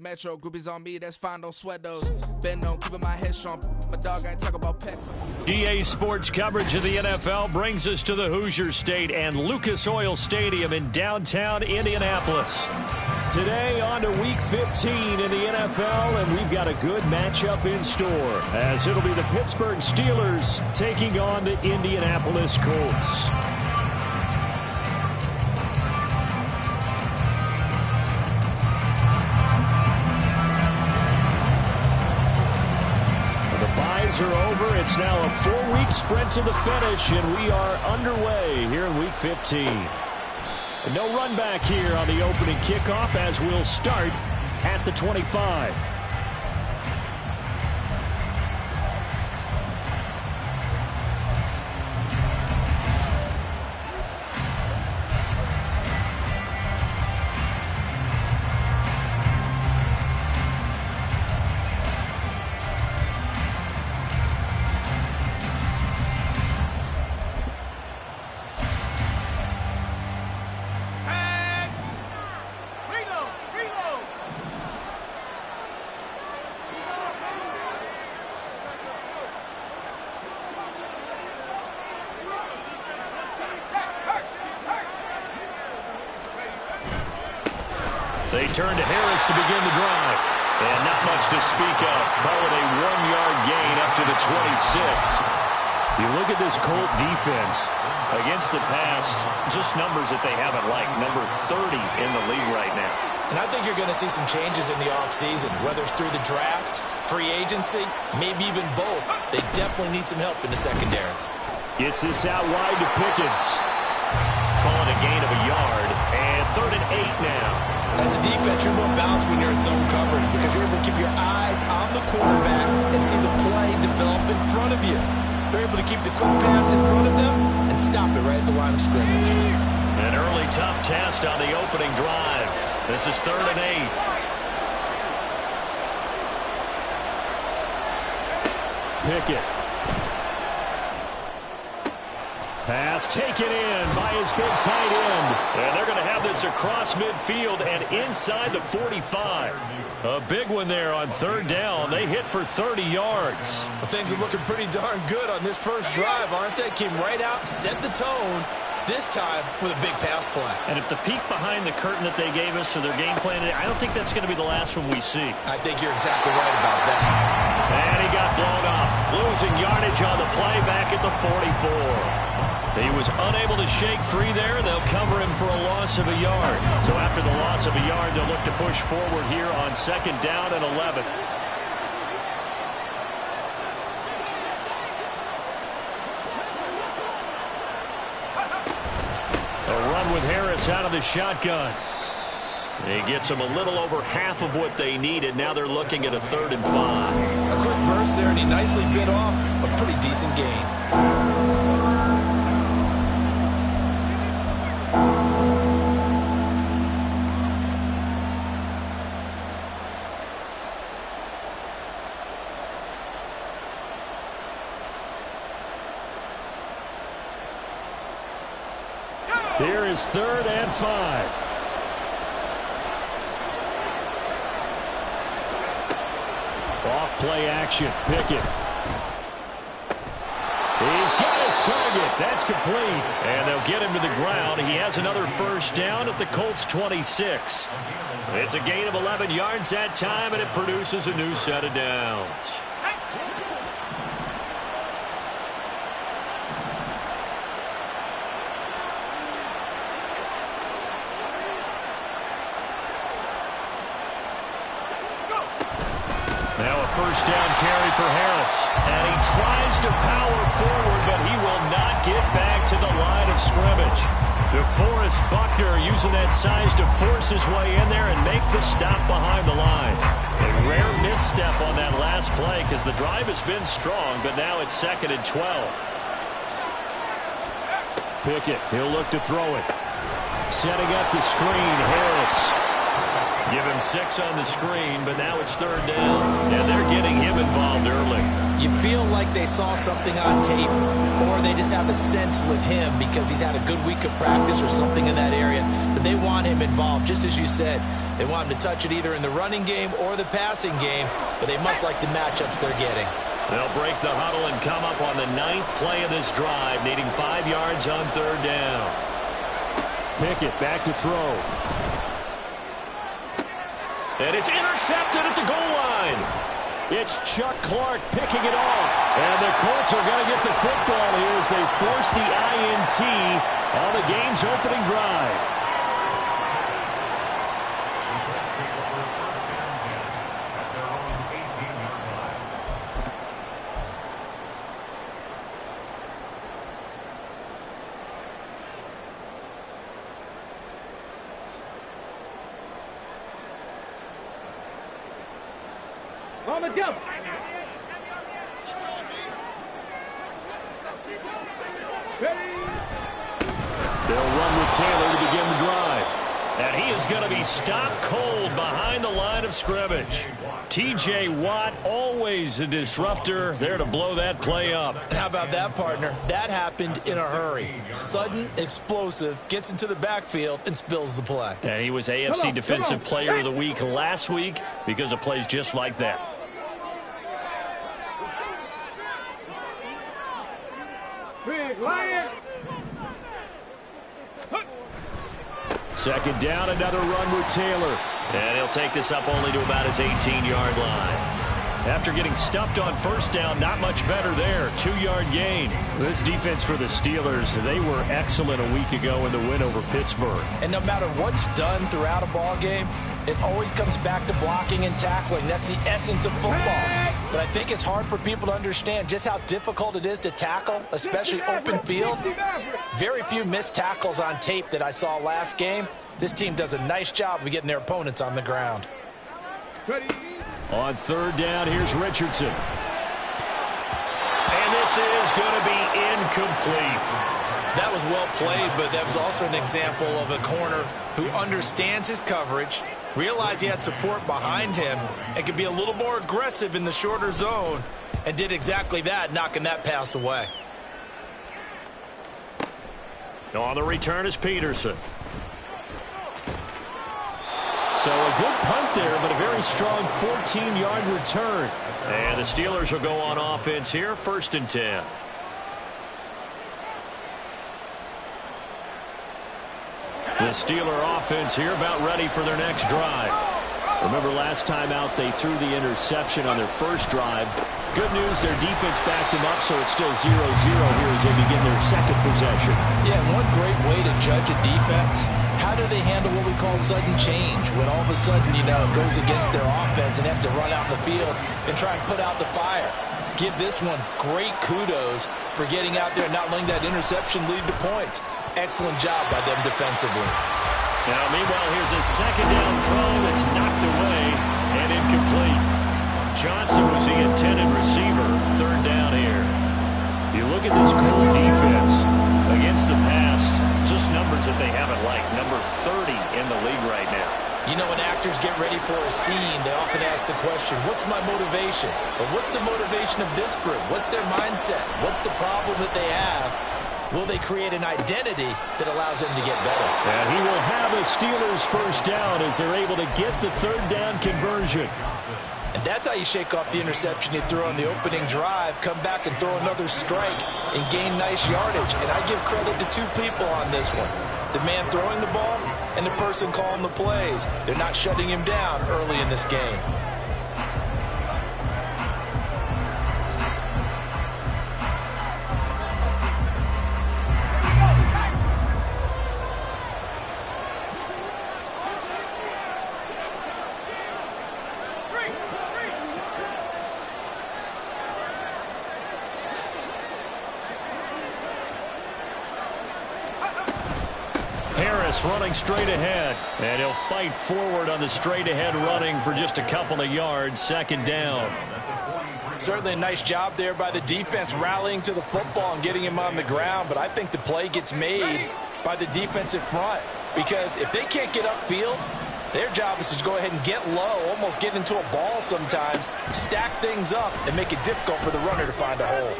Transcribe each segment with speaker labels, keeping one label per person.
Speaker 1: Metro, groupies on me, that's fine, don't sweat those. Been on, keeping my head strong. My dog ain't talk about pet.
Speaker 2: EA Sports coverage of the NFL brings us to the Hoosier State and Lucas Oil Stadium in downtown Indianapolis. Today on to Week 15 in the NFL, and we've got a good matchup in store, as it'll be the Pittsburgh Steelers taking on the Indianapolis Colts. Are over. It's now a 4-week sprint to the finish, and we are underway here in Week 15. And no run back here on the opening kickoff, as we'll start at the 25. They turn to Harris to begin the drive. And not much to speak of. Call it a 1-yard gain up to the 26. You look at this Colt defense. Against the pass, just numbers that they haven't liked. Number 30 in the league right now.
Speaker 3: And I think you're going to see some changes in the offseason, whether it's through the draft, free agency, maybe even both. They definitely need some help in the secondary.
Speaker 2: Gets this out wide to Pickens. Call it a gain of a yard. And 3rd and 8 now.
Speaker 3: As a defense, you're more balanced when you're in zone coverage because you're able to keep your eyes on the quarterback and see the play develop in front of you. They're able to keep the quick pass in front of them and stop it right at the line of scrimmage.
Speaker 2: An early tough test on the opening drive. This is 3rd and 8. Pickett. Pass taken in by his big tight end. And they're going to have this across midfield and inside the 45. A big one there on 3rd down. They hit for 30 yards.
Speaker 3: Well, things are looking pretty darn good on this first drive, aren't they? Came right out, set the tone, this time with a big pass play.
Speaker 2: And if the peek behind the curtain that they gave us or their game plan, I don't think that's going to be the last one we see.
Speaker 3: I think you're exactly right about that.
Speaker 2: And he got blown up. Losing yardage on the play back at the 44. He was unable to shake free there. They'll cover him for a loss of a yard. So after the loss of a yard, they'll look to push forward here on 2nd down and 11. A run with Harris out of the shotgun. He gets them a little over half of what they needed. Now they're looking at a 3rd and 5.
Speaker 3: A quick burst there, and he nicely bit off a pretty decent gain.
Speaker 2: Here is 3rd and 5. Off play action. Pickett. He's got his target. That's complete. And they'll get him to the ground. He has another 1st down at the Colts 26. It's a gain of 11 yards that time, and it produces a new set of downs. Now a 1st down carry for Harris. And he tries to power forward, but he will not get back to the line of scrimmage. DeForest Buckner using that size to force his way in there and make the stop behind the line. A rare misstep on that last play because the drive has been strong, but now it's 2nd and 12. Pickett, he'll look to throw it. Setting up the screen, Harris. Give him 6 on the screen, but now it's 3rd down, and they're getting him involved early.
Speaker 3: You feel like they saw something on tape, or they just have a sense with him because he's had a good week of practice or something in that area that they want him involved. Just as you said, they want him to touch it either in the running game or the passing game, but they must like the matchups they're getting.
Speaker 2: They'll break the huddle and come up on the 9th play of this drive, needing 5 yards on 3rd down. Pickett back to throw. And it's intercepted at the goal line. It's Chuck Clark picking it off. And the Colts are going to get the football here as they force the INT on the game's opening drive.
Speaker 4: On the jump.
Speaker 2: They'll run with Taylor to begin the drive. And he is going to be stopped cold behind the line of scrimmage. T.J. Watt, always a disruptor, there to blow that play up.
Speaker 3: How about that, partner? That happened in a hurry. Sudden, explosive, gets into the backfield and spills the play.
Speaker 2: And he was AFC Defensive Player of the Week last week because of plays just like that.
Speaker 4: Big Lion.
Speaker 2: 2nd down, another run with Taylor. And he'll take this up only to about his 18-yard line. After getting stuffed on 1st down, not much better there. 2-yard gain. This defense for the Steelers, they were excellent a week ago in the win over Pittsburgh.
Speaker 3: And no matter what's done throughout a ball game, it always comes back to blocking and tackling. That's the essence of football. But I think it's hard for people to understand just how difficult it is to tackle, especially open field. Very few missed tackles on tape that I saw last game. This team does a nice job of getting their opponents on the ground.
Speaker 2: On 3rd down, here's Richardson. And this is going to be incomplete.
Speaker 3: That was well played, but that was also an example of a corner who understands his coverage, realized he had support behind him, and could be a little more aggressive in the shorter zone, and did exactly that, knocking that pass away.
Speaker 2: On the return is Peterson. So a good punt there, but a very strong 14-yard return. And the Steelers will go on offense here, 1st and 10. The Steeler offense here about ready for their next drive. Remember last time out they threw the interception on their 1st drive. Good news, their defense backed them up, so it's still 0-0 here as they begin their 2nd possession.
Speaker 3: Yeah, one great way to judge a defense, how do they handle what we call sudden change? When all of a sudden, it goes against their offense and have to run out in the field and try and put out the fire. Give this one great kudos for getting out there and not letting that interception lead to points. Excellent job by them defensively.
Speaker 2: Now, meanwhile, here's a 2nd down throw that's knocked away and incomplete. Johnson was the intended receiver. 3rd down here. You look at this Colt defense against the pass, just numbers that they haven't liked. Number 30 in the league right now.
Speaker 3: You know, when actors get ready for a scene, they often ask the question, what's my motivation? But what's the motivation of this group? What's their mindset? What's the problem that they have? Will they create an identity that allows them to get better?
Speaker 2: And he will have a Steelers 1st down as they're able to get the 3rd down conversion.
Speaker 3: And that's how you shake off the interception you threw on the opening drive, come back and throw another strike and gain nice yardage. And I give credit to 2 people on this one. The man throwing the ball and the person calling the plays. They're not shutting him down early in this game.
Speaker 2: Running straight ahead, and he'll fight forward on the straight ahead running for just a couple of yards. 2nd down.
Speaker 3: Certainly a nice job there by the defense rallying to the football and getting him on the ground, but I think the play gets made by the defensive front, because if they can't get upfield, Their job is to go ahead and get low, almost get into a ball sometimes, stack things up, and make it difficult for the runner to find a hole.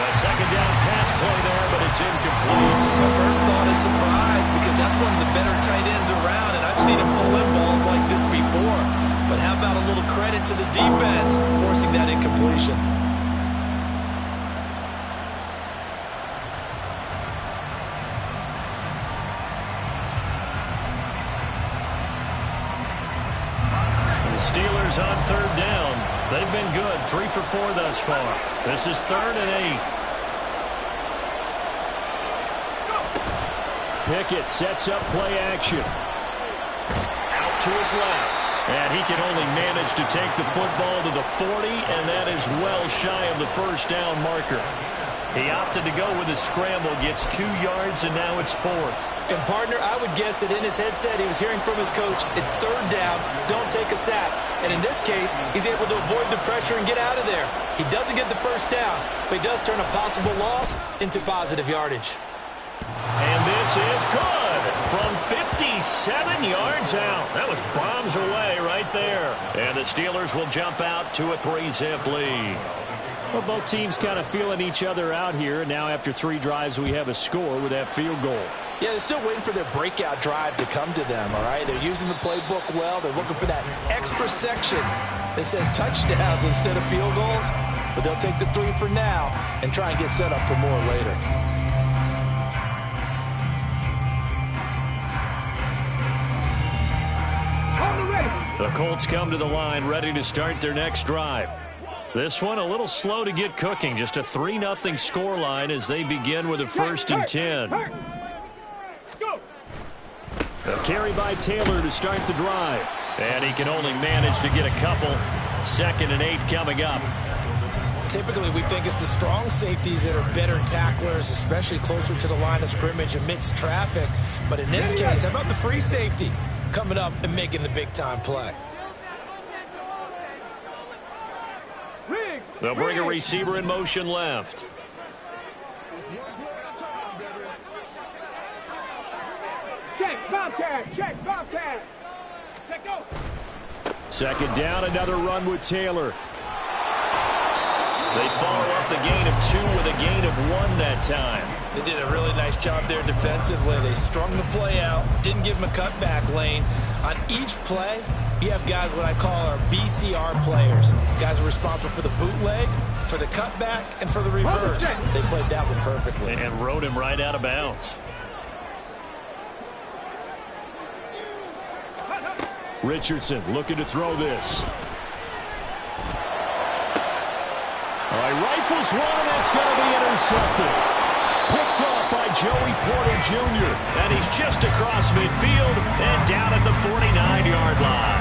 Speaker 2: A second down pass play there, but it's incomplete.
Speaker 3: My first thought is surprise, because that's one of the better tight ends around, and I've seen him pull in balls like this before. But how about a little credit to the defense forcing that incompletion?
Speaker 2: Steelers on third down. They've been good, 3 for 4 thus far. This is 3rd and 8. Pickett sets up play action. Out to his left. And he can only manage to take the football to the 40, and that is well shy of the first down marker. He opted to go with his scramble, gets 2 yards, and now it's 4th.
Speaker 3: And, partner, I would guess that in his headset he was hearing from his coach, it's 3rd down, don't take a sack. And in this case, he's able to avoid the pressure and get out of there. He doesn't get the first down, but he does turn a possible loss into positive yardage.
Speaker 2: And this is good from 57 yards out. That was bombs away right there. And the Steelers will jump out to a 3-zip lead.
Speaker 5: Well, both teams kind of feeling each other out here. Now after 3 drives, we have a score with that field goal.
Speaker 3: Yeah, they're still waiting for their breakout drive to come to them, all right? They're using the playbook well. They're looking for that extra section that says touchdowns instead of field goals. But they'll take the 3 for now and try and get set up for more later.
Speaker 2: The Colts come to the line ready to start their next drive. This one a little slow to get cooking. Just a 3-0 score line as they begin with a 1st and 10. A carry by Taylor to start the drive. And he can only manage to get a couple. 2nd and 8 coming up.
Speaker 3: Typically, we think it's the strong safeties that are better tacklers, especially closer to the line of scrimmage amidst traffic. But in this case, how about the free safety coming up and making the big-time play?
Speaker 2: They'll bring a receiver in motion left.
Speaker 4: Check, Bobcat, check, Bobcat. Check, go.
Speaker 2: 2nd down, another run with Taylor. They follow up the gain of 2 with a gain of 1 that time.
Speaker 3: They did a really nice job there defensively. They strung the play out, didn't give him a cutback lane. On each play, you have guys what I call our BCR players. Guys are responsible for the bootleg, for the cutback, and for the reverse. They played that one perfectly.
Speaker 2: And rode him right out of bounds. Richardson looking to throw this. All right, rifles one, and that's going to be intercepted. Picked off by Joey Porter Jr. And he's just across midfield and down at the 49-yard line.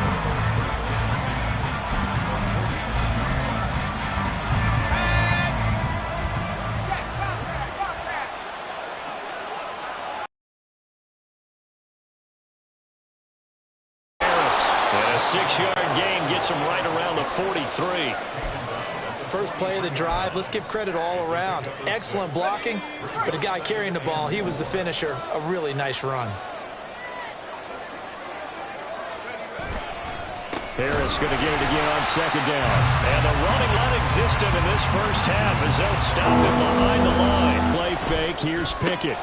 Speaker 2: Harris, and a 6-yard gain gets him right around the 43.
Speaker 3: First play of the drive, let's give credit all around. Excellent blocking, but the guy carrying the ball, he was the finisher. A really nice run.
Speaker 2: Harris going to get it again on 2nd down. And the running non-existent in this first half as they'll stop him behind the line. Play fake, here's Pickett.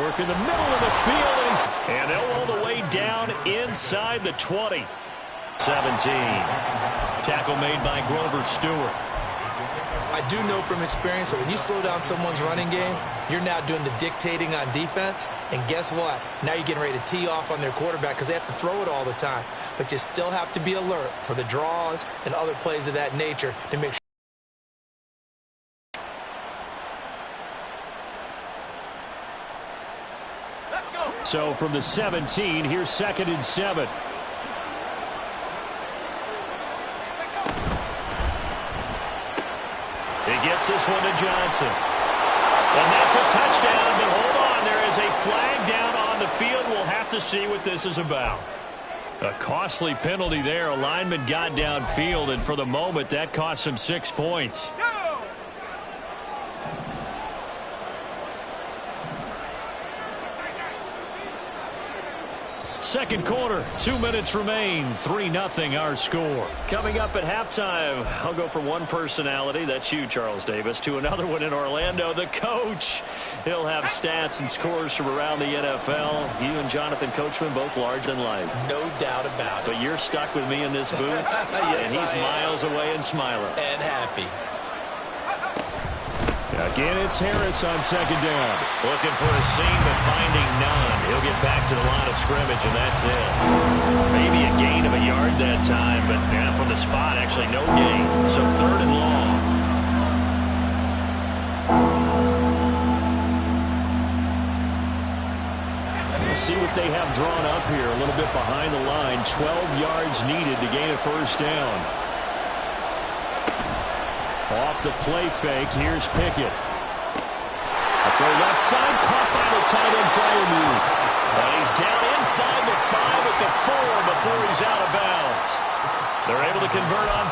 Speaker 2: Work in the middle of the field, and they'll roll the way down inside the 20. 17. Tackle made by Grover Stewart.
Speaker 3: I do know from experience that when you slow down someone's running game, you're now doing the dictating on defense. And guess what? Now you're getting ready to tee off on their quarterback because they have to throw it all the time. But you still have to be alert for the draws and other plays of that nature to make sure.
Speaker 4: Let's go.
Speaker 2: So from the 17, here's 2nd and 7. He gets this one to Johnson. And that's a touchdown, but hold on. There is a flag down on the field. We'll have to see what this is about. A costly penalty there. A lineman got downfield, and for the moment, that cost him 6 points. Second quarter, 2 minutes remain, 3-0 our score.
Speaker 5: Coming up at halftime, I'll go from one personality, that's you, Charles Davis, to another one in Orlando, the coach. He'll have stats and scores from around the NFL. You and Jonathan Coachman both large than life.
Speaker 3: No doubt about it.
Speaker 5: But you're stuck with me in this booth,
Speaker 3: Yes,
Speaker 5: and he's miles away and smiling.
Speaker 3: And happy.
Speaker 5: Again, it's Harris on second down.
Speaker 2: Looking for a seam, but finding none. He'll get back to the line of scrimmage, and that's it.
Speaker 5: Maybe a gain of a yard that time, but from the spot, actually no gain. So 3rd and long. We'll see what they have drawn up here. A little bit behind the line. 12 yards needed to gain a first down. Off the play fake, here's Pickett. A throw left side, caught by the tight end Freiermuth.
Speaker 2: And he's down inside the 5 at the 4 before he's out of bounds. They're able to convert on